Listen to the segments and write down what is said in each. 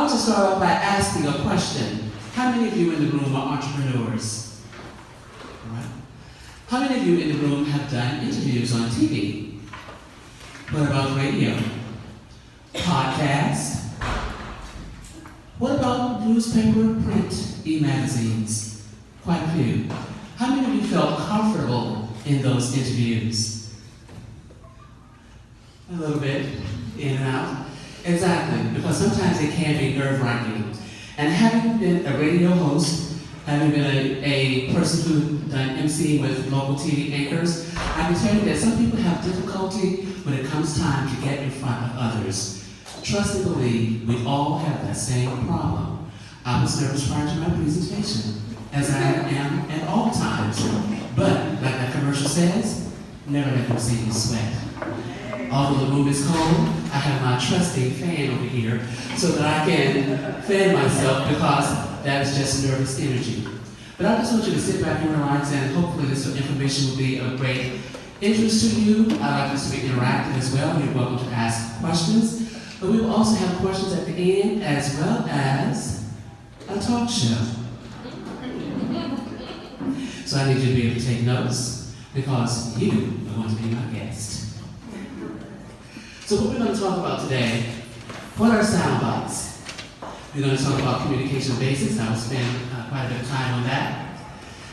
want to start off by asking a question. How many of you in the room are entrepreneurs? All right. How many of you in the room have done interviews on TV? What about radio? Podcast? What about newspaper, print, e-magazines? Quite a few. How many of you felt comfortable in those interviews? A little bit, in and out. Exactly, because sometimes it can be nerve-wracking. And having been a radio host, having been a person who done MC with local TV anchors, I can tell you that some people have difficulty when it comes time to get in front of others. Trust and believe, we all have that same problem. I was nervous prior to my presentation, as I am at all times. But, like that commercial says, never let them see you sweat. Although the room is cold, I have my trusty fan over here so that I can fan myself because that is just nervous energy. But I just want you to sit back and relax, and hopefully this information will be of great interest to you. I like this to be interactive as well. You're welcome to ask questions. But we will also have questions at the end as well as a talk show. So I need you to be able to take notes because you are going to be my guest. So what we're going to talk about today, what are sound bites? We're going to talk about communication basics. I will spend quite a bit of time on that.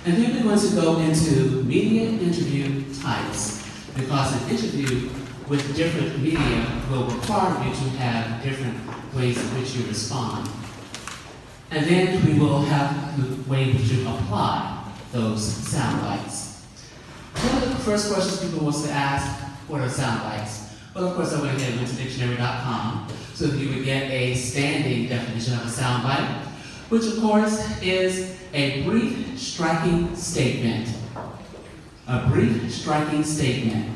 And then we're going to go into media interview types, because an interview with different media will require you to have different ways in which you respond. And then we will have the way in which you apply those sound bites. One of the first questions people want to ask, what are sound bites? Well, of course, I went ahead and went to dictionary.com so that you would get a standing definition of a sound bite, which of course is a brief, striking statement. A brief, striking statement.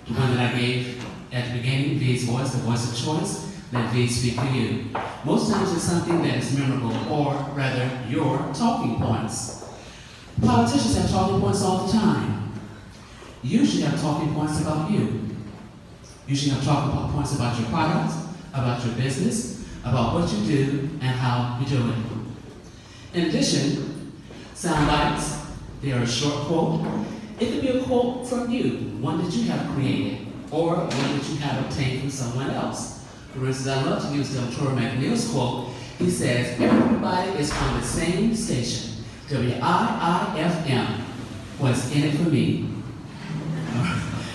The one that I gave at the beginning, V's voice, the voice of choice, let V speak for you. Most times it's something that is memorable, or rather, your talking points. Politicians have talking points all the time. You should have talking points about you. You should have talking points about your products, about your business, about what you do, and how you do it. In addition, sound bites, they are a short quote. It could be a quote from you, one that you have created, or one that you have obtained from someone else. For instance, I love to use Del Toro McNeil's quote. He says, everybody is on the same station, WIIFM. What's in it for me?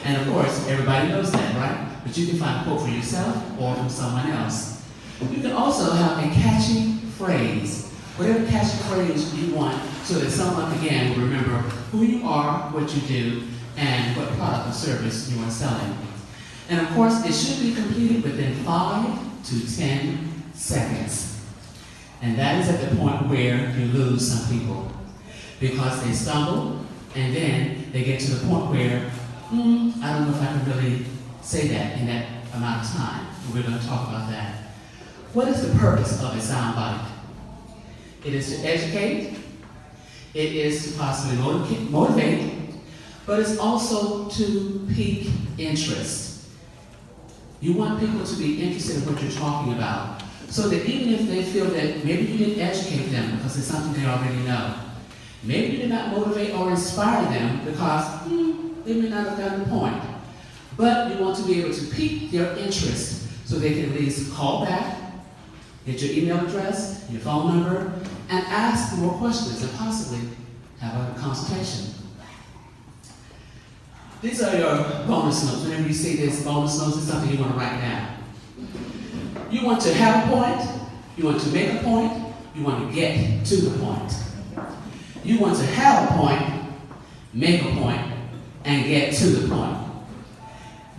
And of course, everybody knows that, right? But you can find a quote for yourself or from someone else. You can also have a catchy phrase, whatever catchy phrase you want, so that someone, again, will remember who you are, what you do, and what product or service you are selling. And of course, it should be completed within 5 to 10 seconds. And that is at the point where you lose some people, because they stumble, and then they get to the point where, I don't know if I can really say that in that amount of time. We're going to talk about that. What is the purpose of a sound bite? It is to educate, it is to possibly motivate, but it's also to pique interest. You want people to be interested in what you're talking about, so that even if they feel that maybe you didn't educate them because it's something they already know, maybe you did not motivate or inspire them because they may not have gotten the point. But you want to be able to pique their interest so they can at least call back, get your email address, your phone number, and ask more questions and possibly have a consultation. These are your bonus notes. Whenever you see this bonus notes, it's something you want to write down. You want to have a point, you want to make a point, you want to get to the point. You want to have a point, make a point, and get to the point.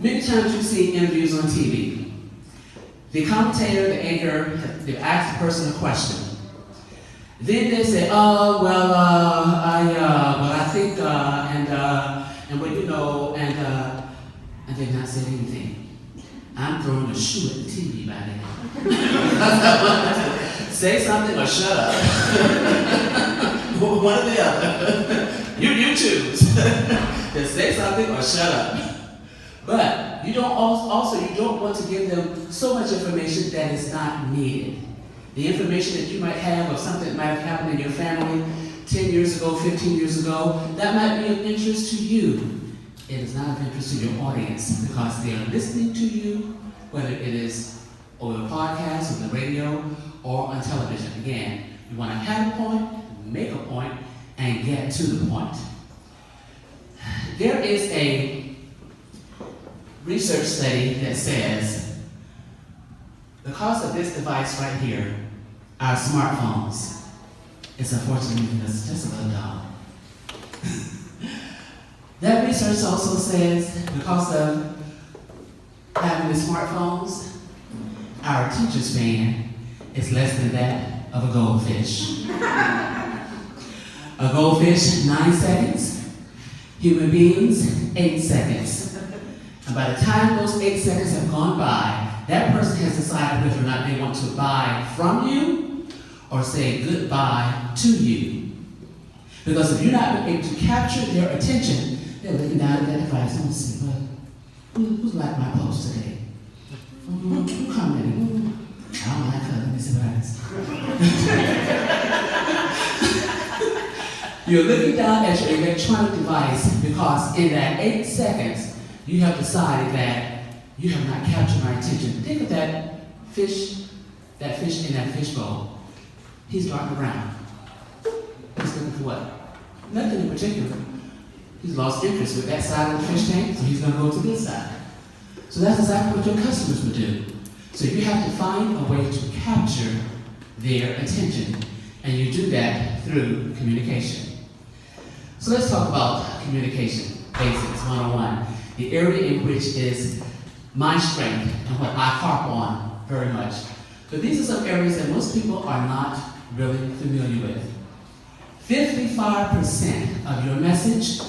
Many times you see interviews on TV. The commentator, the anchor, they ask the person a question. Then they say, I think, and well, you know, and they've not said anything. I'm throwing a shoe at the TV by now. Say something or shut up. One or the other. You choose. Just say something or shut up. But you don't want to give them so much information that is not needed. The information that you might have of something that might have happened in your family 10 years ago, 15 years ago, that might be of interest to you. It is not of interest to your audience because they are listening to you, whether it is over a podcast, on the radio, or on television. Again, you want to have a point, make a point, and get to the point. There is a research study that says the cost of this device right here, our smartphones, is unfortunately just a little dollar. That research also says the cost of having the smartphones, our attention span is less than that of a goldfish. A goldfish, 9 seconds. Human beings, 8 seconds. And by the time those 8 seconds have gone by, that person has decided whether or not they want to buy from you or say goodbye to you. Because if you're not able to capture their attention, they're looking down at that device and see, well, who's liked my post today? Who commented? I don't like her, let me see what happens. You're looking down at your electronic device because in that 8 seconds, you have decided that you have not captured my attention. Think of that fish in that fishbowl. He's darting around. He's looking for what? Nothing in particular. He's lost interest with that side of the fish tank, so he's going to go to this side. So that's exactly what your customers would do. So you have to find a way to capture their attention, and you do that through communication. So let's talk about communication, basics, 101. The area in which is my strength and what I harp on very much. But these are some areas that most people are not really familiar with. 55% of your message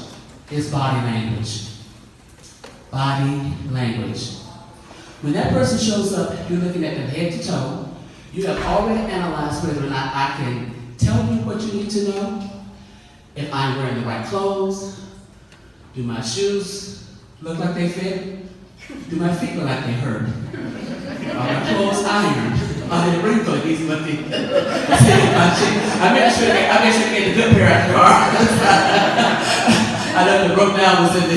is body language. Body language. When that person shows up, you're looking at them head to toe. You have already analyzed whether or not I can tell you what you need to know. If I'm wearing the right clothes, do my shoes look like they fit? Do my feet look like they hurt? Are my clothes ironed? Are they wrinkled? These looking. I made sure to get the good pair out the car. I know the broke down was in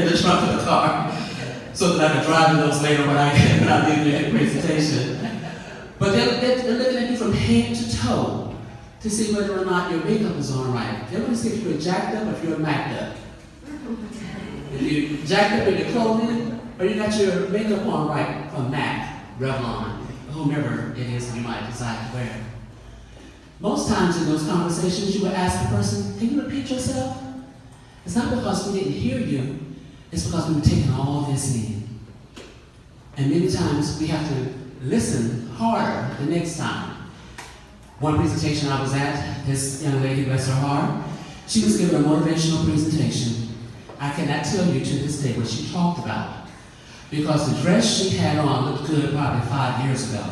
the trunk of the car, so that I could drive in those later when I leave the presentation. But they're looking at you from head to toe to see whether or not your makeup is on right. They want to see if you're jacked up or if you're macked up. If you jacked up in your clothing, or you got your makeup on right from MAC, Revlon, whomever it is you might decide to wear. Most times in those conversations, you would ask the person, can you repeat yourself? It's not because we didn't hear you, it's because we were taking all this in. And many times we have to listen harder the next time. One presentation I was at, this young lady, bless her heart, she was giving a motivational presentation. I cannot tell you to this day what she talked about, because the dress she had on looked good probably 5 years ago.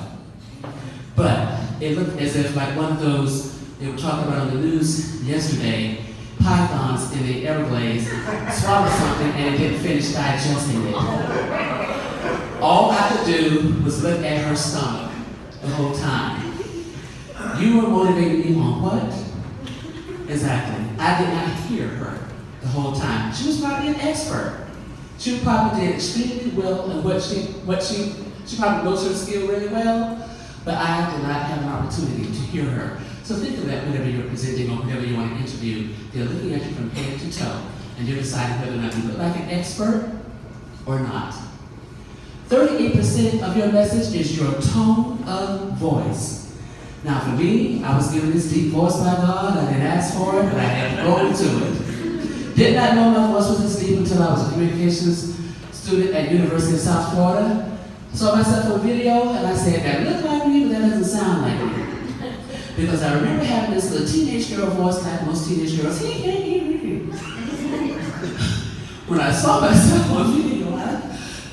But it looked as if like one of those, they were talking about on the news yesterday, pythons in the Everglades swallowed something and it didn't finish digesting it. All I could do was look at her stomach the whole time. You were motivating me on what? Exactly. I did not hear her the whole time. She was probably an expert. She probably did extremely well in what she probably knows her skill really well, but I did not have an opportunity to hear her. So think of that whenever you're presenting or whenever you want to interview. They're looking at you from head to toe, and you're deciding whether or not you look like an expert or not. 38% of your message is your tone of voice. Now for me, I was given this deep voice by God. I didn't ask for it, but I had to go into it. Did not know my voice was this deep until I was a communications student at University of South Florida. Saw myself on video and I said, that look like me, but that doesn't sound like me. Because I remember having this little teenage girl voice like most teenage girls. When I saw myself on video,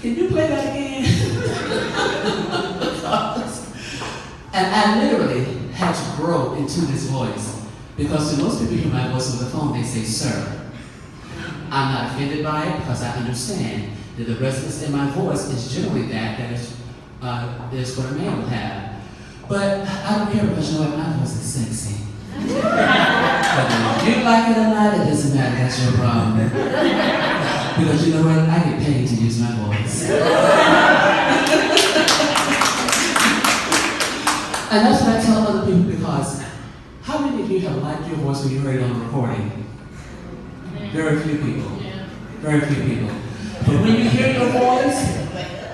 can you play that again? And I literally had to grow into this voice. Because to most people who hear my voice over the phone, they say, sir. I'm not offended by it because I understand that the resonance in my voice is generally that is what a man will have. But I don't care because you know what, my voice is sexy. Whether you like it or not, it doesn't matter, that's your problem. Because you know what, I get paid to use my voice. And that's what I tell other people, because how many of you have liked your voice when you heard it on the recording? Very few people. Very few people. But when you hear your voice,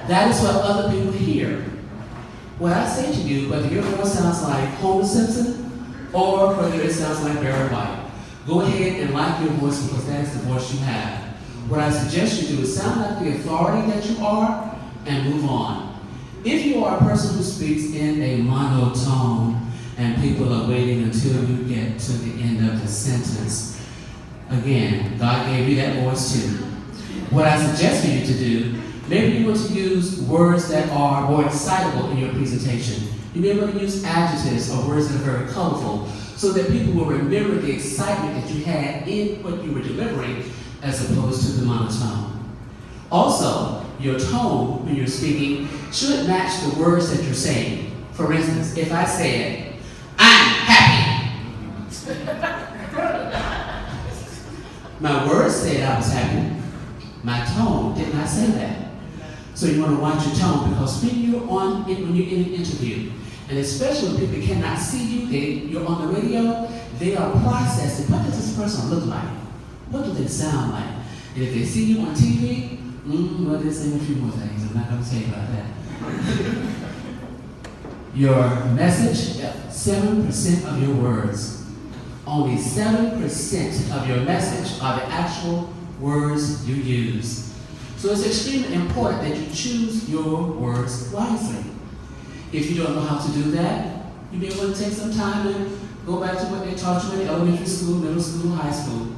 that is what other people hear. What I say to you, whether your voice sounds like Homer Simpson or whether it sounds like Barry White, go ahead and like your voice because that is the voice you have. What I suggest you do is sound like the authority that you are and move on. If you are a person who speaks in a monotone and people are waiting until you get to the end of the sentence, again, God gave you that voice too. What I suggest for you to do, maybe you want to use words that are more excitable in your presentation. You may want to use adjectives or words that are very colorful so that people will remember the excitement that you had in what you were delivering as opposed to the monotone. Also, your tone when you're speaking should match the words that you're saying. For instance, if I said, I'm happy. My words said I was happy. My tone did not say that. So you want to watch your tone because when you're in an interview, and especially when people cannot see you, you're on the radio, they are processing, what does this person look like? What do they sound like? And if they see you on TV, well, they're saying a few more things. I'm not going to tell you about that. Your message, 7% of your words. Only 7% of your message are the actual words you use. So it's extremely important that you choose your words wisely. If you don't know how to do that, you may want to take some time and go back to what they taught you in elementary school, middle school, high school.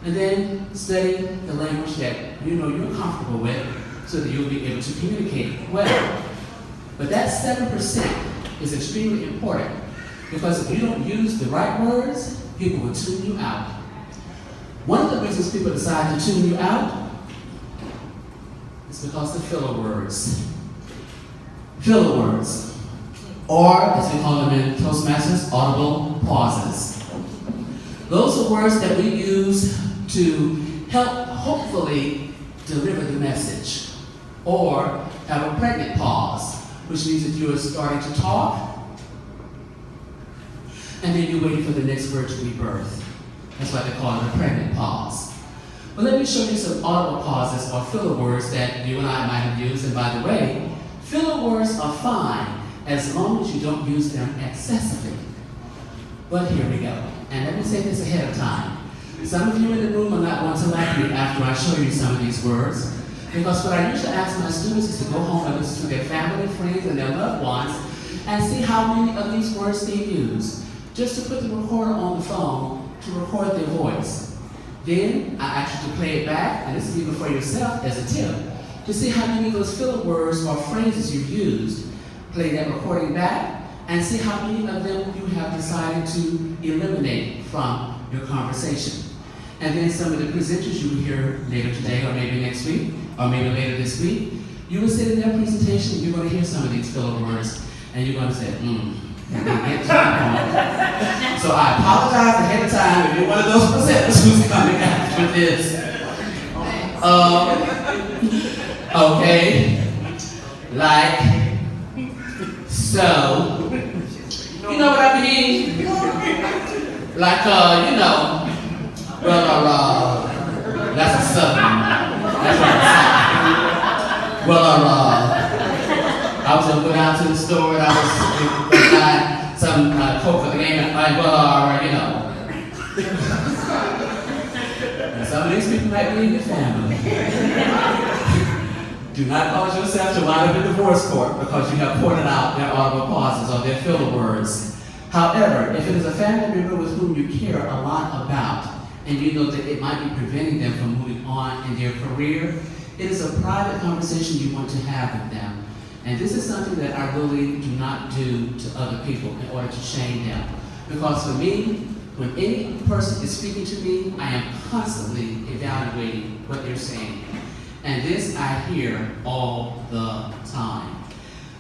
And then study the language that you know you're comfortable with so that you'll be able to communicate well. But that 7% is extremely important because if you don't use the right words, people will tune you out. One of the reasons people decide to tune you out is because of filler words. Filler words, or as we call them in Toastmasters, audible pauses. Those are words that we use to help hopefully deliver the message, or have a pregnant pause, which means that you are starting to talk, and then you're waiting for the next word to be birthed. That's why they call it a pregnant pause. But let me show you some audible pauses or filler words that you and I might have used. And by the way, filler words are fine as long as you don't use them excessively. But here we go. And let me say this ahead of time. Some of you in the room are not going to like me after I show you some of these words. Because what I usually ask my students is to go home and listen to their family, friends, and their loved ones and see how many of these words they use. Just to put the recorder on the phone to record their voice. Then I ask you to play it back, and this is even for yourself as a tip, to see how many of those filler words or phrases you've used. Play that recording back and see how many of them you have decided to eliminate from your conversation. And then some of the presenters you will hear later today or maybe next week or maybe later this week, you will sit in their presentation and you're going to hear some of these filler words and you're going to say, and they get to the point. So I apologize ahead of time if you're one of those presenters who's coming after this. Okay, like so. You know what I mean? Like, that's a southern. That's what I'm saying. I was gonna go down to the store and I was gonna buy some Coke for the game and And some of these people might be in your family. Do not cause yourself to wind up in divorce court because you have pointed out their audible pauses or their filler words. However, if it is a family member with whom you care a lot about and you know that it might be preventing them from moving on in their career, it is a private conversation you want to have with them. And this is something that I really do not do to other people in order to shame them. Because for me, when any person is speaking to me, I am constantly evaluating what they're saying. And this I hear all the time.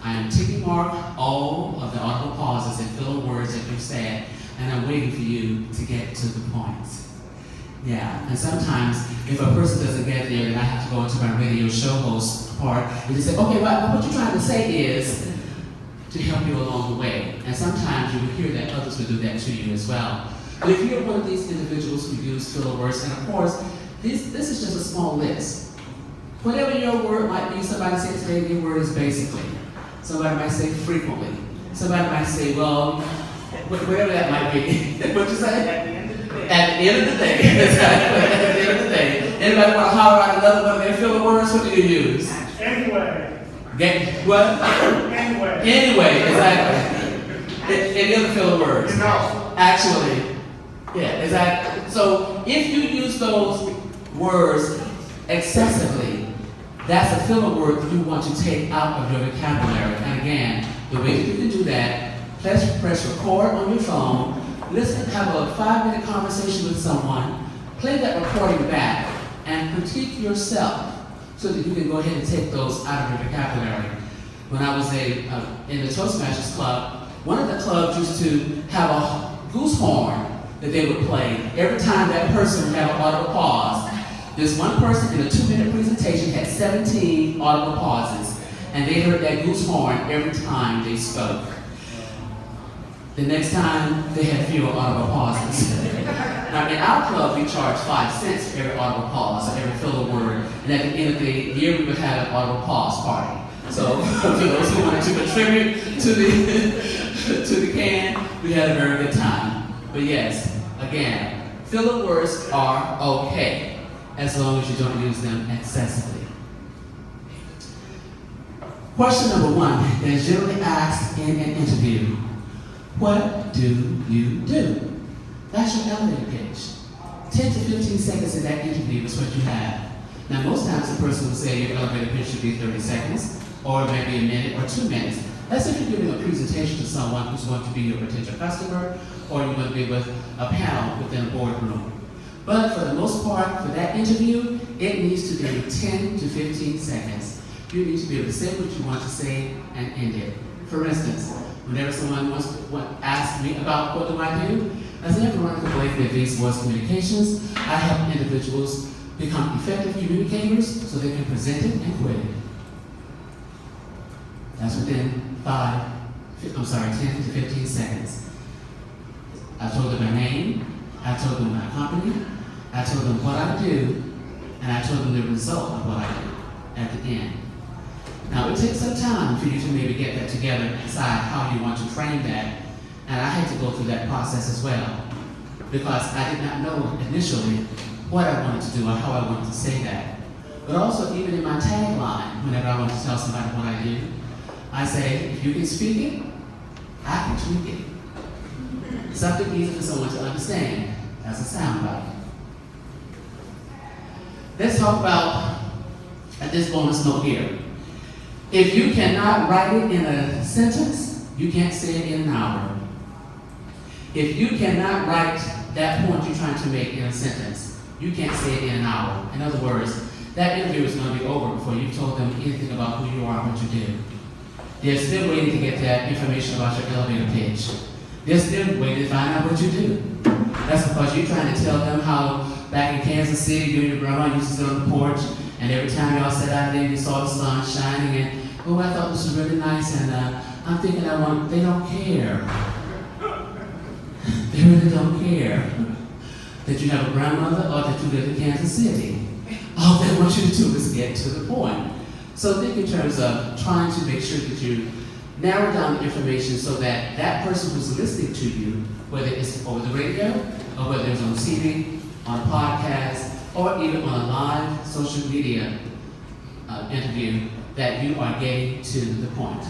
I am ticking mark all of the audible pauses and filler words that you've said, and I'm waiting for you to get to the point. Yeah, and sometimes if a person doesn't get there, then I have to go into my radio show host part and just say, okay, what you're trying to say is to help you along the way. And sometimes you will hear that others will do that to you as well. But if you're one of these individuals who use filler words, and of course, this is just a small list. Whatever your word might be, somebody said today your word is basically. Somebody might say frequently. Somebody might say, well, whatever that might be. What you say? At the end of the day. Exactly. At the end of the day. Anybody want to holler out another one of their filler words? What do you use? Anyway. Get what? Anyway. Anyway, exactly. Any other filler words? No. Actually. Yeah, exactly. So if you use those words excessively, that's a filler word you want to take out of your vocabulary. And again, the way that you can do that, press record on your phone, listen, have a 5-minute conversation with someone, play that recording back, and critique yourself so that you can go ahead and take those out of your vocabulary. When I was in the Toastmasters Club, one of the clubs used to have a goose horn that they would play every time that person would have an audible pause. This one person in a 2-minute presentation had 17 audible pauses, and they heard that goose horn every time they spoke. The next time, they had fewer audible pauses. Now, in our club, we charge 5 cents for every audible pause, or every filler word, and at the end of the year, we would have an audible pause party. So, for those who wanted to contribute to the can, we had a very good time. But yes, again, filler words are okay, as long as you don't use them excessively. Question number 1 that is generally asked in an interview. What do you do? That's your elevator pitch. 10 to 15 seconds in that interview is what you have. Now, most times the person will say your elevator pitch should be 30 seconds, or maybe a minute or 2 minutes. That's if you're giving a presentation to someone who's going to be your potential customer, or you're going to be with a panel within a boardroom. But for the most part, for that interview, it needs to be 10 to 15 seconds. You need to be able to say what you want to say and end it. For instance, whenever someone wants to ask me about what do I do, as an Veronica Blakely at Voice Communications, I help individuals become effective communicators so they can present it and quit it. That's within 10 to 15 seconds. I told them my name, I told them my company, I told them what I do, and I told them the result of what I do at the end. Now, it takes some time for you to maybe get that together and decide how you want to frame that. And I had to go through that process as well, because I did not know initially what I wanted to do or how I wanted to say that. But also, even in my tagline, whenever I want to tell somebody what I do, I say, if you can speak it, I can tweak it. Something easy for someone to understand as a soundbite. Let's talk about this bonus note here. If you cannot write it in a sentence, you can't say it in an hour. If you cannot write that point you're trying to make in a sentence, you can't say it in an hour. In other words, that interview is going to be over before you've told them anything about who you are and what you do. They're still waiting to get that information about your elevator pitch. They're still waiting to find out what you do. That's because you're trying to tell them how back in Kansas City, you and your grandma used to sit on the porch, and every time y'all sat out there, you saw the sun shining, and oh, I thought this was really nice, and I'm thinking they don't care. They really don't care that you have a grandmother or that you live in Kansas City. All they want you to do is get to the point. So think in terms of trying to make sure that you narrow down the information so that that person who's listening to you, whether it's over the radio, or whether it's on TV, on a podcast, or even on a live social media interview, that you are getting to the point.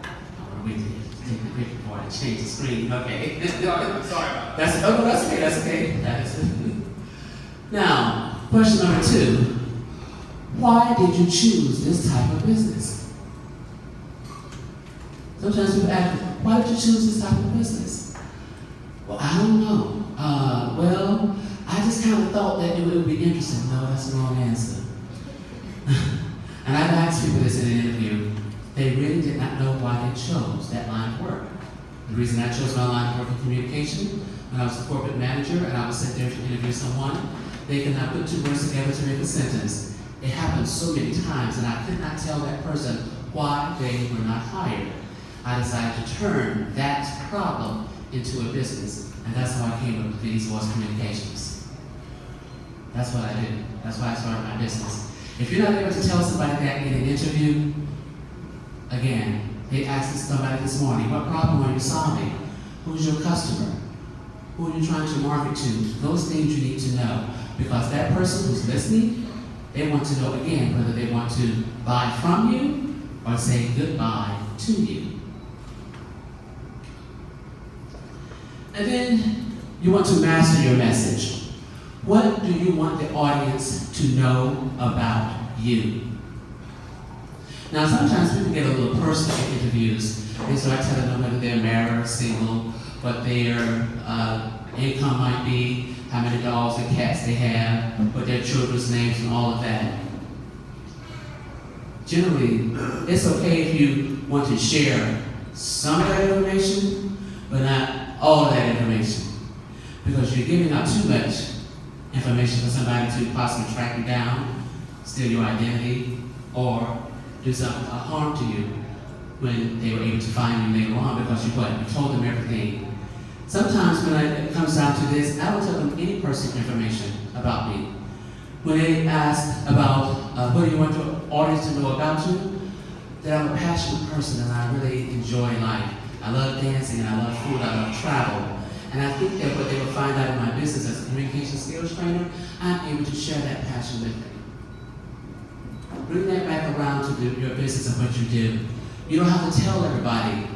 I'm going to wait to take the picture before I change the screen. Okay. I'm sorry about that. That's okay. That's okay. That is it. Now, question number 2. Why did you choose this type of business? Sometimes people ask, why did you choose this type of business? Well, I don't know. Well, I just kind of thought that it would be interesting. No, that's the wrong answer. And I've asked people this in an interview. they really did not know why they chose that line of work. The reason I chose my line of work in communication, when I was a corporate manager and I was sent there to interview someone, they could not put two words together to make a sentence. It happened so many times and I could not tell that person why they were not hired. I decided to turn that problem into a business, and that's how I came up with these voice communications. That's what I did. That's why I started my business. If you're not able to tell somebody that in an interview, again, they asked somebody this morning, what problem are you solving? Who's your customer? Who are you trying to market to? Those things you need to know, because that person who's listening, they want to know again whether they want to buy from you or say goodbye to you. And then you want to master your message. What do you want the audience to know about you? Now, sometimes people get a little personal in interviews. They start telling them whether they're married or single, what their income might be, how many dogs and cats they have, what their children's names and all of that. Generally, it's okay if you want to share some of that information, but not all of that information, because you're giving out too much information for somebody to possibly track you down, steal your identity, or do some harm to you when they were able to find you later on because you told them everything. Sometimes when it comes down to this, I will tell them any personal information about me. When they ask about what do you want the audience to know about you, that I'm a passionate person and I really enjoy life. I love dancing and I love food, I love travel. And I think that what they will find out in my business as a communication skills trainer, I'm able to share that passion with them. Bring that back around to your business and what you do. You don't have to tell everybody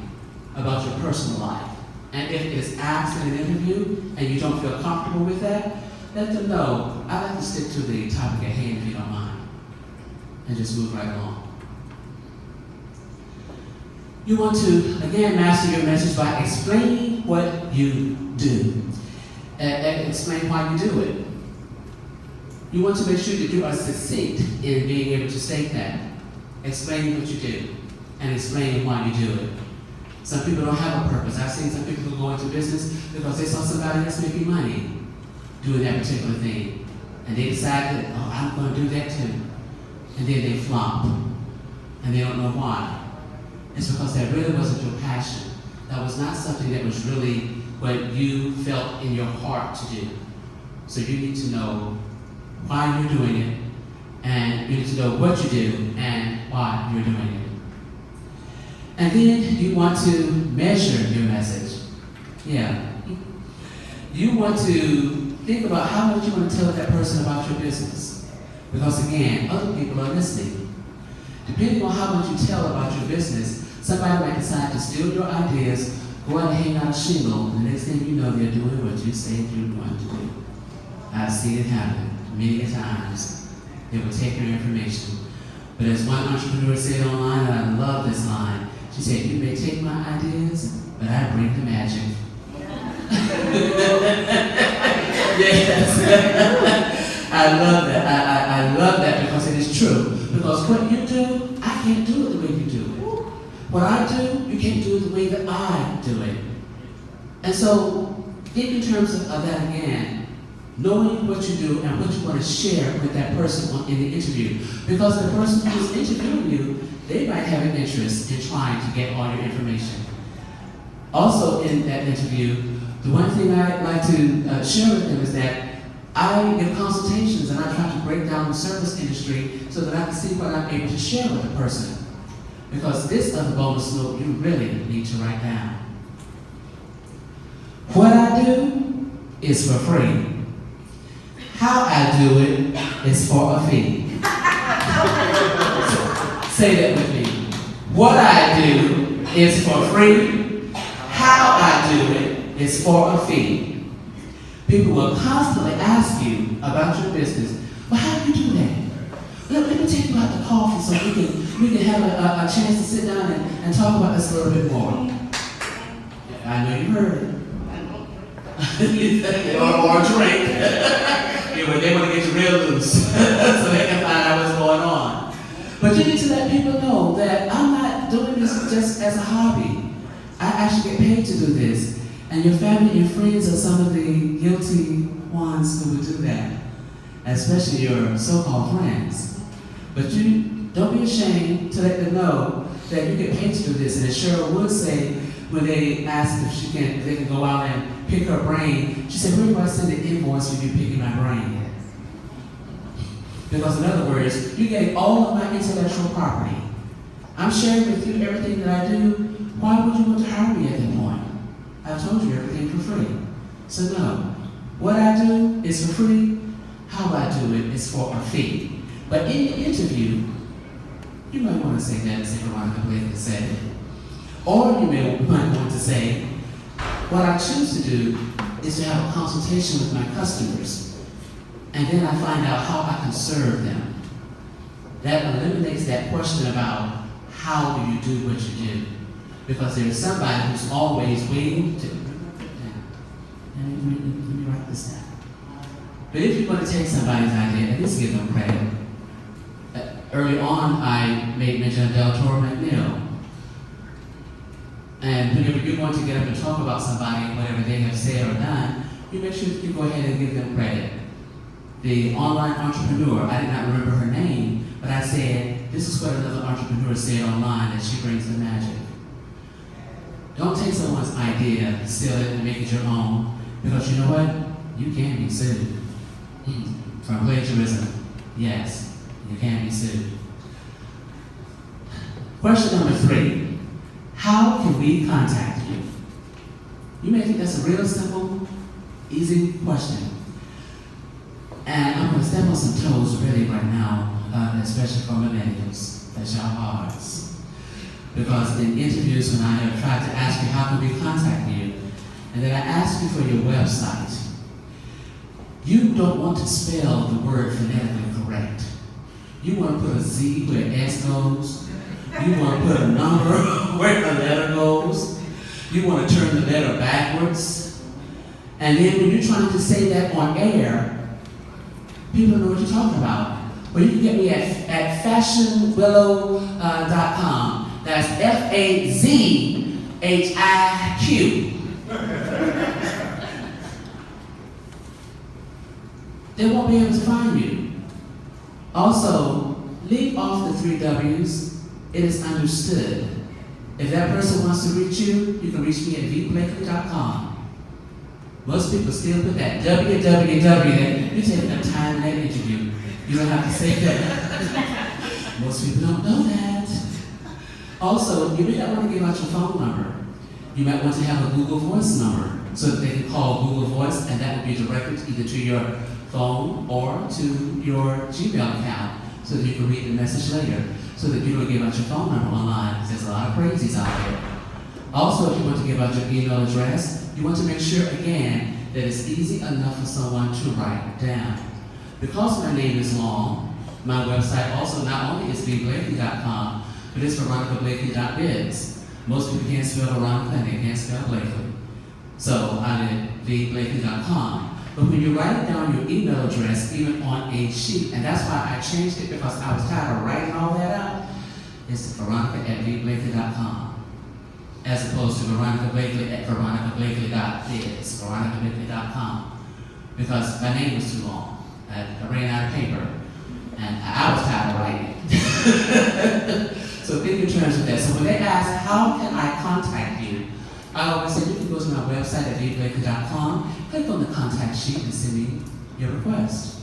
about your personal life. And if it's asked in an interview and you don't feel comfortable with that, let them know. I like to stick to the topic at hand if you don't mind. And just move right along. You want to, again, master your message by explaining what you do. And explain why you do it. You want to make sure that you are succinct in being able to state that. Explaining what you do and explaining why you do it. Some people don't have a purpose. I've seen some people who go into business because they saw somebody else making money doing that particular thing. And they decided, oh, I'm going to do that too. And then they flop. And they don't know why. It's because that really wasn't your passion. That was not something that was really what you felt in your heart to do. So you need to know why you're doing it, and you need to know what you do and why you're doing it. And then you want to measure your message. Yeah. You want to think about how much you want to tell that person about your business. Because again, other people are listening. Depending on how much you tell about your business, somebody might decide to steal your ideas, go out and hang out a shingle, and the next thing you know, they're doing what you said you were going to do. I've seen it happen many times. They will take your information. But as one entrepreneur said online, and I love this line, she said, you may take my ideas, but I bring the magic. Yes. I love that. I love that because it is true. Because what you do, I can't do it the way you do it. What I do, you can't do it the way that I do it. And so, think in terms of that again. Knowing what you do and what you want to share with that person in the interview. Because the person who's interviewing you, they might have an interest in trying to get all your information. Also in that interview, the one thing I like to share with them is that I give consultations and I try to break down the service industry so that I can see what I'm able to share with the person. Because this other bonus note you really need to write down. What I do is for free. How I do it is for a fee. Say that with me. What I do is for free. How I do it is for a fee. People will constantly ask you about your business. Well, how do you do that? Let me take you out to coffee so we can have a chance to sit down and talk about this a little bit more. I know you heard it. They want a drink. They want to get you real loose so they can find out what's going on. But you need to let people know that I'm not it just as a hobby. I actually get paid to do this. And your family and friends are some of the guilty ones who would do that, especially your so-called friends. But you don't be ashamed to let them know that you get paid to do this. And as Cheryl would say, when they asked if they can go out and pick her brain, she said, where do I send the invoice for you picking my brain? Because in other words, you get all of my intellectual property. I'm sharing with you everything that I do. Why would you want to hire me at that point? I've told you everything for free. So no, what I do is for free. How I do it is for a fee. But in the interview, you might want to say that as Veronica Blakely said it. Or you might want to say, what I choose to do is to have a consultation with my customers. And then I find out how I can serve them. That eliminates that question about how do you do what you do. Because there's somebody who's always waiting to, let me write this down. But if you want to take somebody's idea, at least give them credit. Early on, I made mention of Del Toro McNeil. And whenever you're going to get up and talk about somebody, whatever they have said or done, you make sure that you go ahead and give them credit. The online entrepreneur, I did not remember her name, but I said, this is what another entrepreneur said online, that she brings the magic. Don't take someone's idea, steal it, and make it your own, because you know what? You can be sued. From plagiarism, yes, you can be sued. Question number 3, how can we contact you? You may think that's a real simple, easy question. And I'm going to step on some toes really right now, especially for millennials. That's y'all ours. Because in interviews when I have tried to ask you how can we contact you, and then I ask you for your website, you don't want to spell the word phonetically correct. You want to put a Z where an S goes. You want to put a number where a letter goes. You want to turn the letter backwards. And then when you're trying to say that on air, people know what you're talking about. Well, you can get me at fashionwillow.com. That's FAZHIQ. They won't be able to find you. Also, leave off the 3 W's. It is understood. If that person wants to reach you, you can reach me at vblakely.com. Most people still put that www there. You're taking up time in that interview. You don't have to say that. Most people don't know that. Also, you may not want to give out your phone number. You might want to have a Google Voice number so that they can call Google Voice, and that will be directed either to your phone or to your Gmail account so that you can read the message later, so that you don't give out your phone number online, because there's a lot of crazies out there. Also, if you want to give out your email address, you want to make sure, again, that it's easy enough for someone to write down. Because my name is long, my website also not only is vblakely.com, but it's veronicablakely.biz. Most people can't spell Veronica and they can't spell Blakely. So I did vblakely.com. But when you write down your email address, even on a sheet, and that's why I changed it because I was tired of writing all that out, it's veronica@vblakely.com. As opposed to Veronica Blakely at veronicablakely.biz, veronicablakely.com. Because my name was too long. I ran out of paper, and I was tired of writing. So think in terms of that. So when they ask, how can I contact you? I always say, you can go to my website at vblakely.com, click on the contact sheet and send me your request.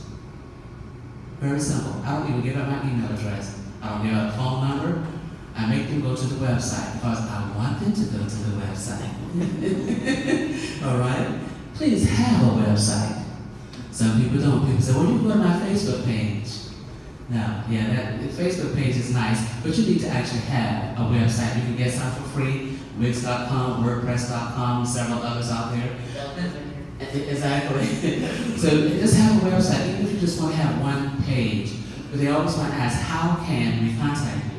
Very simple. I don't even give out my email address. I don't give out a phone number. I make them go to the website because I want them to go to the website. All right? Please have a website. Some people don't. People say, well, you go to my Facebook page. No, yeah, that Facebook page is nice, but you need to actually have a website. You can get some for free, Wix.com, WordPress.com, several others out there. Exactly. So just have a website, even if you just want to have one page. But they always want to ask, how can we contact you?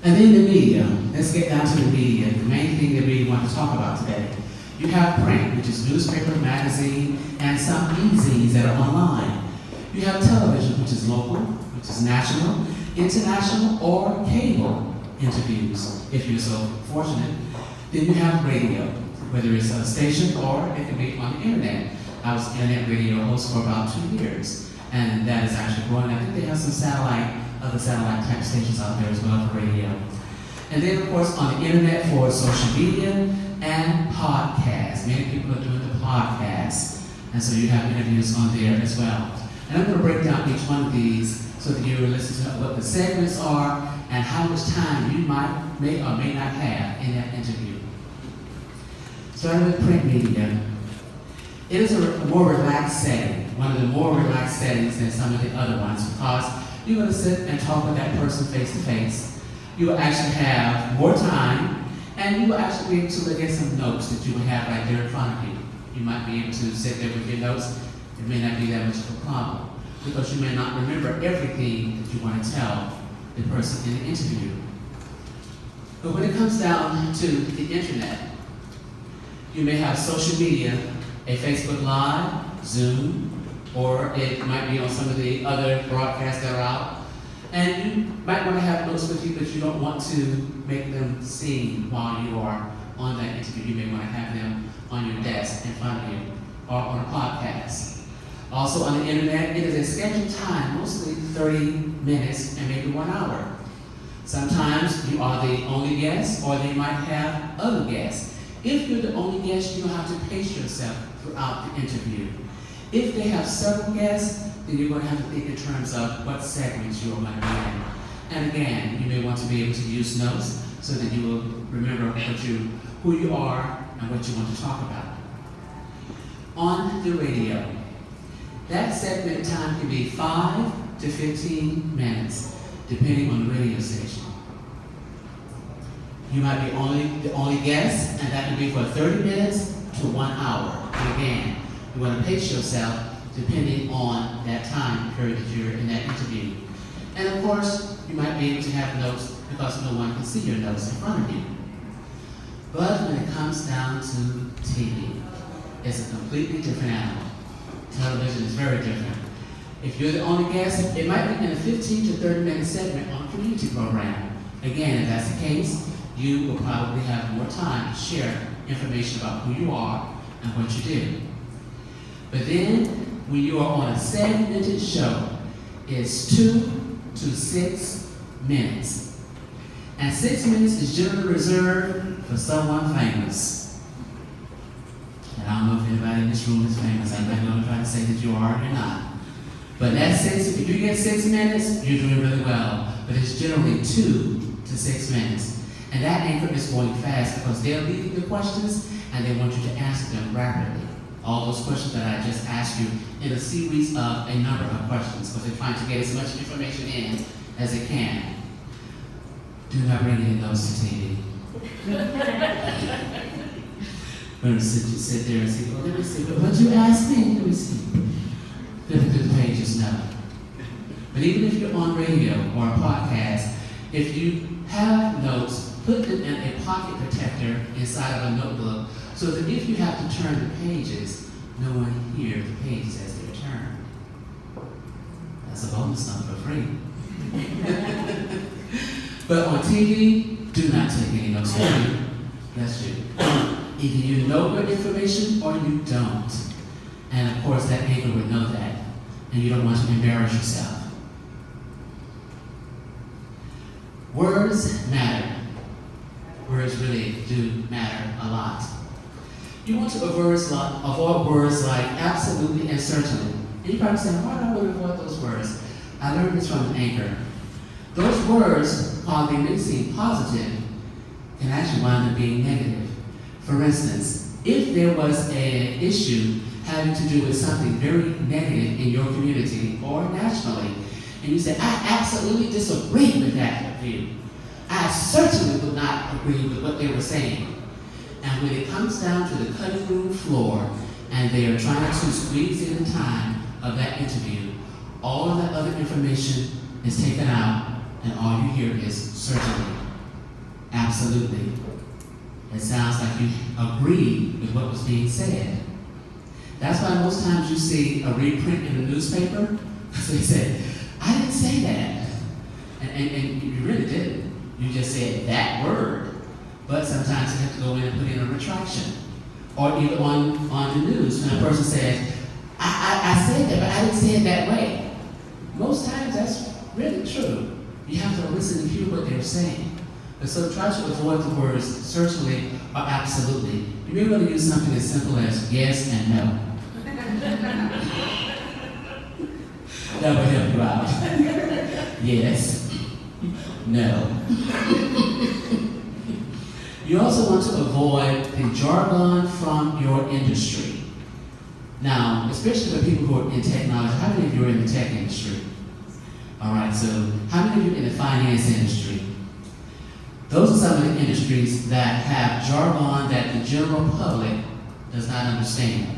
And then the media. Let's get down to the media, the main thing that we want to talk about today. You have print, which is newspaper, magazine, and some e-zines that are online. You have television, which is local, which is national, international or cable interviews, if you're so fortunate. Then you have radio, whether it's a station or it can be on the internet. I was an internet radio host for about 2 years, and that is actually growing. I think they have some other satellite type stations out there as well for radio. And then, of course, on the internet for social media and podcasts. Many people are doing the podcasts, and so you have interviews on there as well. And I'm going to break down each one of these so that you will listen to what the segments are and how much time you may or may not have in that interview. Starting with print media. It is a more relaxed setting, one of the more relaxed settings than some of the other ones, because you're going to sit and talk with that person face to face. You will actually have more time, and you will actually be able to look at some notes that you will have right there in front of you. You might be able to sit there with your notes. It may not be that much of a problem, because you may not remember everything that you want to tell the person in the interview. But when it comes down to the internet, you may have social media, a Facebook Live, Zoom, or it might be on some of the other broadcasts that are out. And you might want to have notes with you, but you don't want to make them seen while you are on that interview. You may want to have them on your desk in front of you, or on a podcast. Also on the internet, it is a scheduled time, mostly 30 minutes and maybe 1 hour. Sometimes you are the only guest, or they might have other guests. If you're the only guest, you don't have to pace yourself throughout the interview. If they have several guests, then you're going to have to think in terms of what segments you're going to be in. And again, you may want to be able to use notes so that you will remember who you are and what you want to talk about. On the radio, that segment time can be 5 to 15 minutes, depending on the radio station. You might be the only guest, and that can be for 30 minutes to 1 hour. And again, you want to pace yourself depending on that time period that you're in that interview. And of course, you might be able to have notes because no one can see your notes in front of you. But when it comes down to TV, it's a completely different animal. Television is very different. If you're the only guest, it might be in a 15 to 30 minute segment on a community program. Again, if that's the case, you will probably have more time to share information about who you are and what you do. But then, when you are on a segmented show, it's 2 to 6 minutes. And 6 minutes is generally reserved for someone famous. And I don't know if anybody in this room is famous. I'm not going to try to say that you are or you're not. But if you get 6 minutes, you're doing really well. But it's generally 2 to 6 minutes. And that anchor is going fast because they're leading the questions and they want you to answer them rapidly. All those questions that I just asked you in a series of a number of questions, because they're trying to get as much information in as they can. Do not bring any of those to TV. When you sit there and say, well, let me see, what you asked me, let me see. Flip through the pages now. But even if you're on radio or a podcast, if you have notes, put them in a pocket protector inside of a notebook so that if you have to turn the pages, no one hears the pages as they're turned. That's a bonus number for free. But on TV, do not take any notes for you. Bless you. Either you know your information or you don't. And of course, that anchor would know that. And you don't want to embarrass yourself. Words matter. Words really do matter a lot. You want to avoid words like absolutely and certainly. And you're probably saying, why do I want to avoid those words? I learned this from an anchor. Those words, while they may seem positive, can actually wind up being negative. For instance, if there was an issue having to do with something very negative in your community or nationally, and you say, I absolutely disagree with that view. I certainly would not agree with what they were saying. And when it comes down to the cutting room floor, and they are trying to squeeze in the time of that interview, all of that other information is taken out, and all you hear is certainly, absolutely. It sounds like you agree with what was being said. That's why most times you see a reprint in the newspaper, because they say, I didn't say that. And you really didn't. You just said that word. But sometimes you have to go in and put in a retraction. Or either on the news, when a person says, I said that, but I didn't say it that way. Most times that's really true. You have to listen and hear what they're saying. And so try to avoid the words certainly or absolutely. You may want to use something as simple as yes and no. That will help you out. Yes, no. You also want to avoid the jargon from your industry. Now, especially for people who are in technology, how many of you are in the tech industry? All right, so how many of you are in the finance industry? Those are some of the industries that have jargon that the general public does not understand.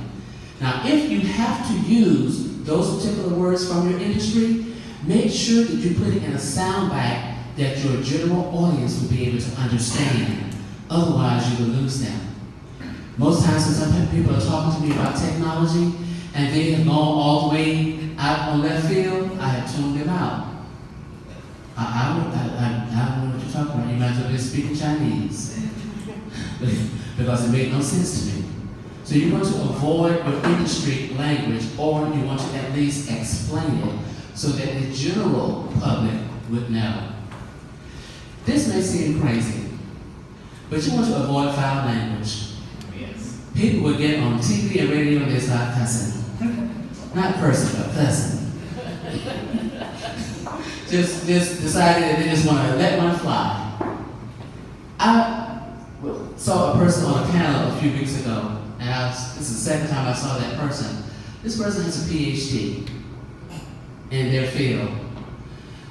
Now, if you have to use those particular words from your industry, make sure that you put it in a soundbite that your general audience will be able to understand. Otherwise, you will lose them. Most times when some people are talking to me about technology and they have gone all the way out on left field, I have tuned them out. I don't know what you're talking about. You might as well be speaking Chinese. Because it made no sense to me. So you want to avoid your industry language, or you want to at least explain it so that the general public would know. This may seem crazy, but you want to avoid foul language. Yes. People would get on TV and radio and they start cussing. Not cursing, but cussing. just decided that they just want to let one fly. I saw a person on a panel a few weeks ago, and this is the second time I saw that person. This person has a PhD in their field.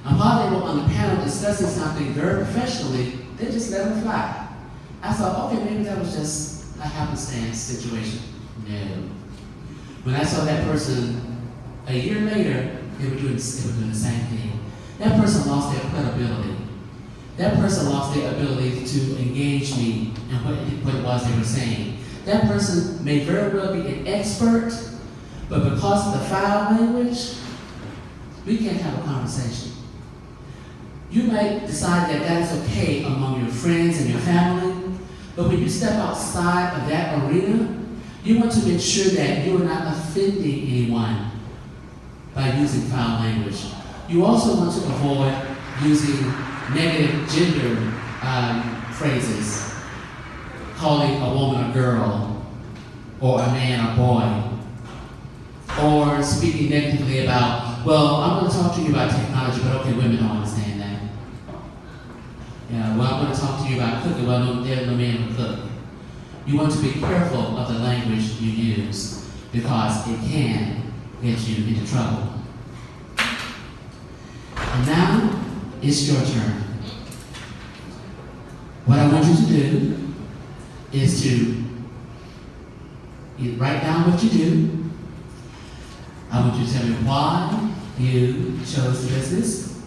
And while they were on the panel discussing something very professionally, they just let them fly. I thought, okay, maybe that was just a happenstance situation. No. When I saw that person a year later, they were doing the same thing. That person lost their credibility. That person lost their ability to engage me in what it was they were saying. That person may very well be an expert, but because of the foul language, we can't have a conversation. You might decide that that is okay among your friends and your family, but when you step outside of that arena, you want to make sure that you are not offending anyone by using foul language. You also want to avoid using negative gender phrases, calling a woman a girl, or a man a boy, or speaking negatively about, well, I'm going to talk to you about technology, but okay, women don't understand that. Yeah, well, I'm going to talk to you about cooking, well, no, there's no man who cook. You want to be careful of the language you use, because it can get you into trouble. And now, it's your turn. What I want you to do is to write down what you do. I want you to tell me why you chose the business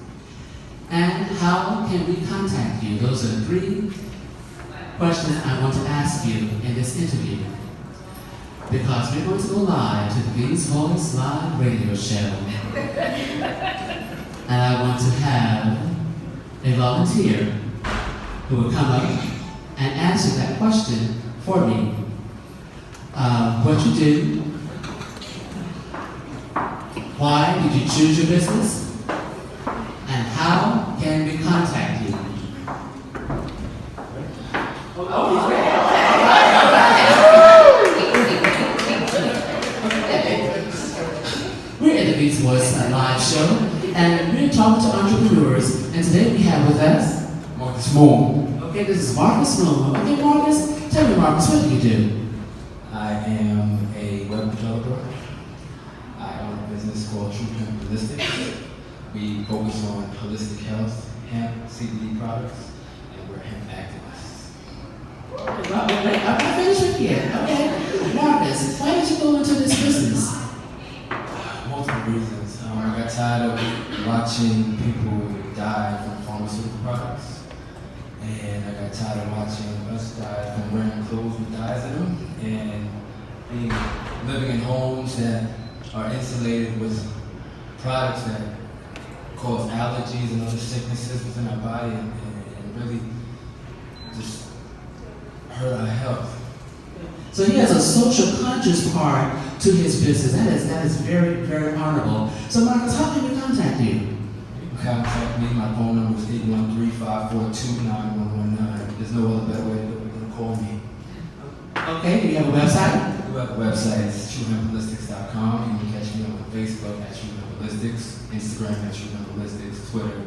and how can we contact you. Those are 3 questions I want to ask you in this interview, because we're going to go live to the V's Voice Live radio show. And I want to have a volunteer who will come up and answer that question for me. What you do, why did you choose your business, and how can we contact you? We're at the V's Voice Live show, and we're talking to entrepreneurs, and today we have with us Marcus Moore. Okay, this is Marcus Moore. Okay, Marcus, tell me, Marcus, what do you do? I am a web developer. I own a business called True Holistics. We focus on holistic health, hemp, CBD products, and we're hemp activists. I'm not finished with you. Okay, Marcus, why did you go into this business? Multiple reasons. I got tired of watching people die from pharmaceutical products. And I got tired of watching us die from wearing clothes with dyes in them, and living in homes that are insulated with products that cause allergies and other sicknesses within our body and really just hurt our health. So he has a social conscious part to his business. That is very, very honorable. So Marcus, how can we contact you? You can contact me. My phone number is 813-542-9119. There's no other better way to call me. Okay, do you have a website? We have a website, it's truehandballistics.com. You can catch me on Facebook at truehandballistics, Instagram at truehandballistics, Twitter,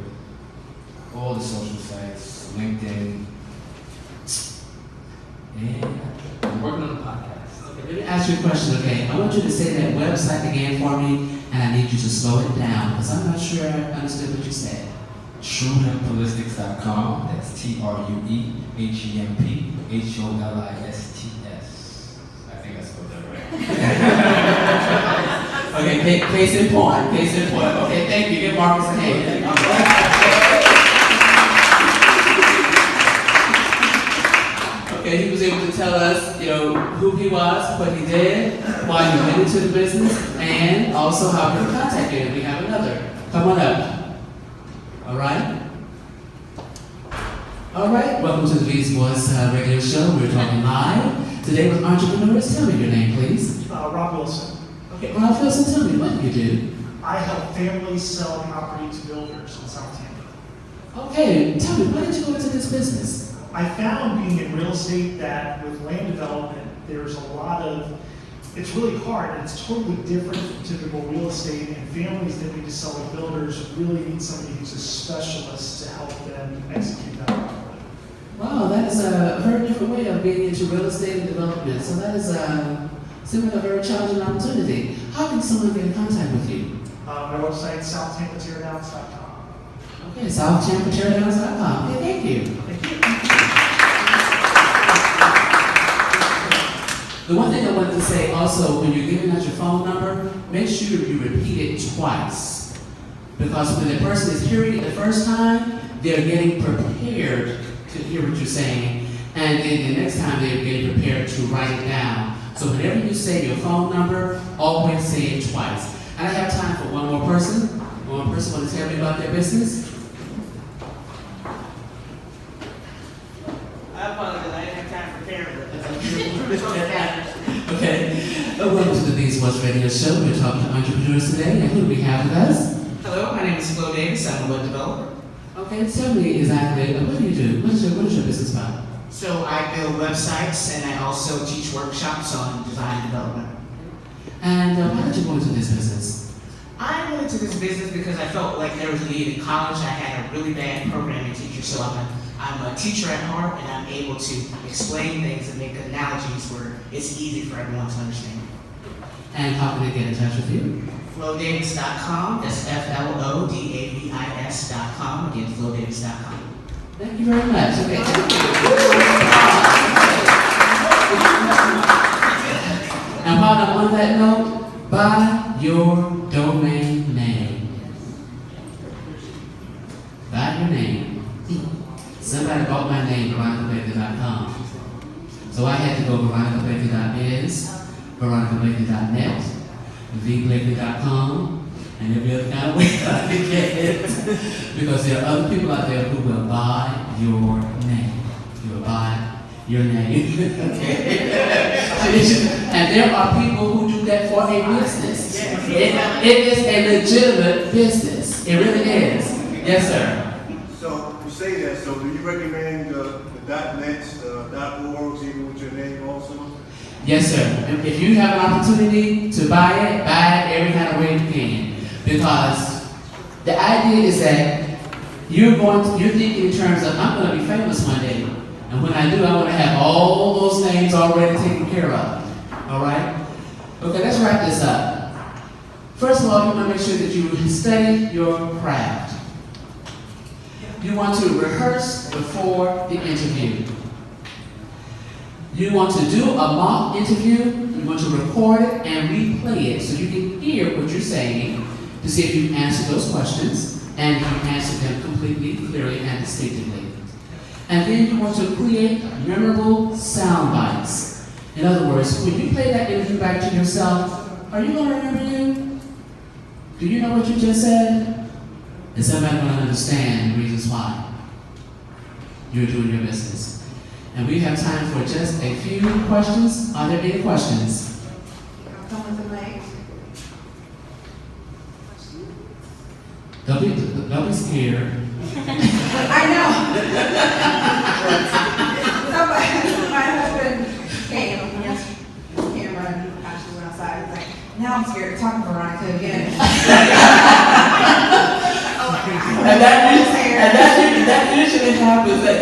all the social sites, LinkedIn. And I'm working on a podcast. Okay, let me ask you a question, okay? I want you to say that website again for me, and I need you to slow it down, because I'm not sure I understood what you said. truehandballistics.com, that's TrueHempHollistics. I think I spelled that right. Okay, case in point. Okay, thank you. Give Marcus a hand. Okay, he was able to tell us, who he was, what he did, why he went into the business, and also how he contacted him. We have another. Come on up. All right? All right, welcome to the Beast Voice radio show. We're talking live today with entrepreneurs. Tell me your name, please. Rob Wilson. Okay, Rob Wilson, tell me what you do. I help families sell property to builders in South Tampa. Okay, tell me, why did you go into this business? I found being in real estate that with land development, there's a lot of, it's really hard and it's totally different from typical real estate, and families that need to sell to builders really need somebody who's a specialist to help them execute that property. Wow, that is a very different way of being into real estate and development. So that is seems like a very challenging opportunity. How can someone get in contact with you? My website, SouthTampaTeardowns.com. Okay, SouthTampaTeardowns.com. Okay, thank you. Thank you. The one thing I wanted to say also, when you're giving out your phone number, make sure you repeat it twice. Because when the person is hearing it the first time, they're getting prepared to hear what you're saying. And then the next time they're getting prepared to write it down. So whenever you say your phone number, always say it twice. And I have time for one more person. One more person want to tell me about their business? I apologize, I didn't have time for camera. Okay. Welcome to the Beast Voice radio show. We're talking to entrepreneurs today. And who do we have with us? Hello, my name is Flo Davis. I'm a web developer. Okay, tell me exactly, what do you do? What is your business about? So I build websites and I also teach workshops on design and development. And why did you go into this business? I went into this business because I felt like there was a need in college. I had a really bad programming teacher, so I'm a teacher at heart, and I'm able to explain things and make analogies where it's easy for everyone to understand. And how can they get in touch with you? FloDavis.com, that's FLODAVIS.com, again, FloDavis.com. Thank you very much. Okay, thank you. And while I'm on that note, buy your domain name. Buy your name. Somebody bought my name, VeronicaBlakely.com. So I had to go VeronicaBlakely.biz, VeronicaBlakely.net, VBlakely.com, and every other kind of way I can get it. Because there are other people out there who will buy your name. You will buy your name. And there are people who do that for a business. It is a legitimate business. It really is. Yes, sir. So you say that, so do you recommend the .nets, the .orgs, even with your name also? Yes, sir. If you have an opportunity to buy it every kind of way you can. Because the idea is that you're thinking in terms of, I'm going to be famous one day. And when I do, I want to have all those names already taken care of. All right? Okay, let's wrap this up. First of all, you want to make sure that you study your craft. You want to rehearse before the interview. You want to do a mock interview. You want to record it and replay it so you can hear what you're saying to see if you answer those questions and you answer them completely, clearly, and distinctively. And then you want to create memorable sound bites. In other words, when you play that interview back to yourself, are you going to remember you? Do you know what you just said? Is everybody going to understand the reasons why you're doing your business? And we have time for just a few questions. Are there any questions? Come with the mic. Don't be scared. I know. So my husband came on camera and actually went outside. He's like, now I'm scared to talk to Veronica again. And that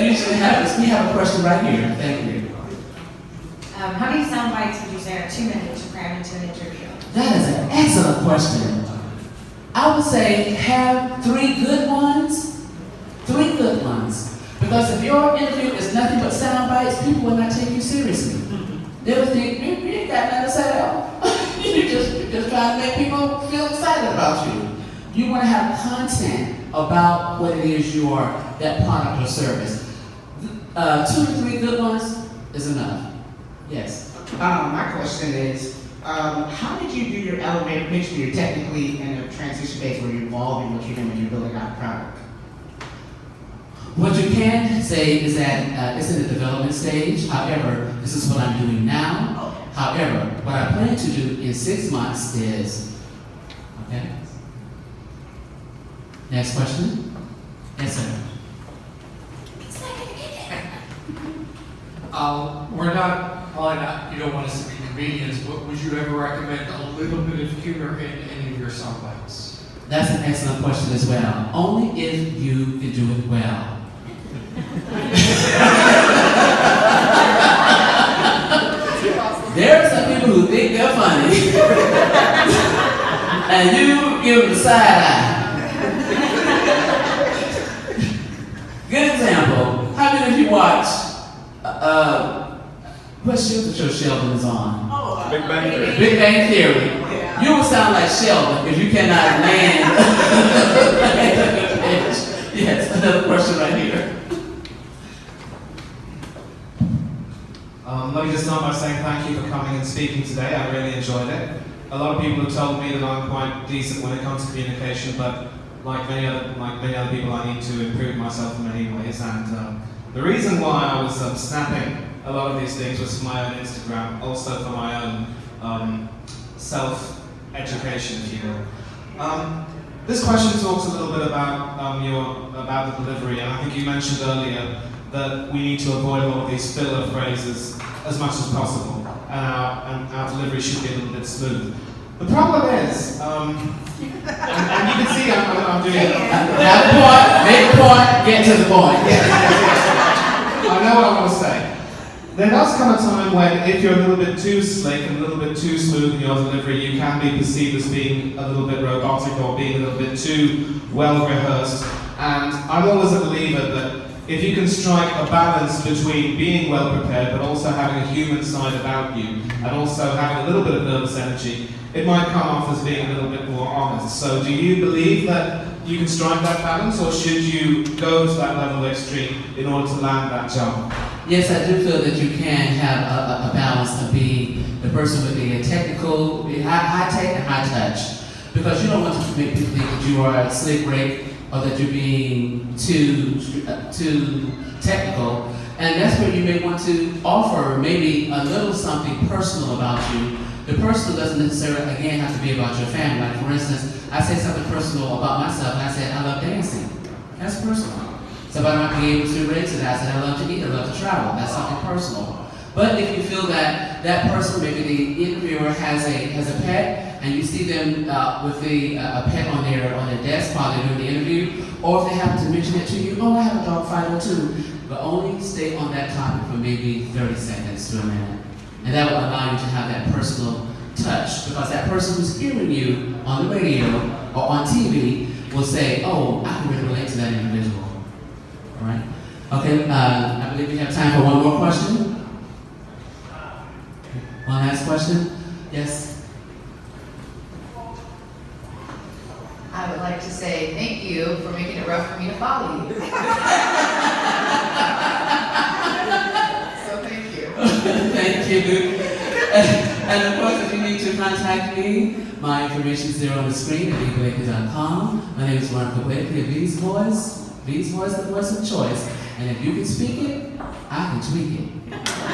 usually happens. We have a question right here. Thank you. How many sound bites would you say are too many to cram into an interview? That is an excellent question. I would say have 3 good ones. 3 good ones. Because if your interview is nothing but sound bites, people will not take you seriously. They will think, you ain't got nothing to say. You're just trying to make people feel excited about you. You want to have content about what it is you are, that product or service. 2 to 3 good ones is enough. Yes. My question is, how did you do your elevator pitch where you're technically in a transition phase where you're evolving what you're doing when you're building out a product? What you can say is that it's in the development stage. However, this is what I'm doing now. However, what I plan to do in 6 months is, okay? Next question? Yes, sir. We're not, probably not, you don't want us to be comedians, but would you ever recommend a little bit of humor in any of your sound bites? That's an excellent question as well. Only if you can do it well. There are some people who think they're funny, and you give them the side eye. Good example. How many of you watch, what show Sheldon is on? Big Bang Theory. Big Bang Theory. You will sound like Sheldon if you cannot land. Yes, another question right here. Let me just start by saying thank you for coming and speaking today. I really enjoyed it. A lot of people have told me that I'm quite decent when it comes to communication, but like many other people, I need to improve myself in many ways. And the reason why I was snapping a lot of these things was for my own Instagram, also for my own self-education, if you will. This question talks a little bit about about the delivery, and I think you mentioned earlier that we need to avoid a lot of these filler phrases as much as possible, and our delivery should be a little bit smooth. The problem is, and you can see I'm doing it. Have a point, make a point, get to the point. Yes. I know what I want to say. There does come a time when, if you're a little bit too slick and a little bit too smooth in your delivery, you can be perceived as being a little bit robotic or being a little bit too well rehearsed. And I'm always a believer that if you can strike a balance between being well prepared but also having a human side about you and also having a little bit of nervous energy, it might come off as being a little bit more honest. So do you believe that you can strike that balance, or should you go to that level of extreme in order to land that jump? Yes, I do feel that you can have a balance of being the person with the technical, high tech and high touch. Because you don't want to make people think that you are a slick Rick or that you're being too technical. And that's where you may want to offer maybe a little something personal about you. The personal doesn't necessarily, again, have to be about your family. Like, for instance, I say something personal about myself, and I said, I love dancing. That's personal. Somebody might be able to relate to that. I said, I love to eat, I love to travel. That's something personal. But if you feel that that person, maybe the interviewer has a pet, and you see them with a pet on their desk while they're doing the interview, or if they happen to mention it to you, oh, I have a dog fighter too, but only stay on that topic for maybe 30 seconds to a minute. And that will allow you to have that personal touch, because that person who's hearing you on the radio or on TV will say, oh, I can really relate to that individual. All right? Okay, I believe we have time for one more question. One last question? Yes? I would like to say thank you for making it rough for me to follow you. So thank you. Thank you. And of course, if you need to to contact me. My information is there on the screen at vblakely.com. My name is Veronica Blakely of V's Voice. V's Voice, the voice of choice. And if you can speak it, I can tweak it.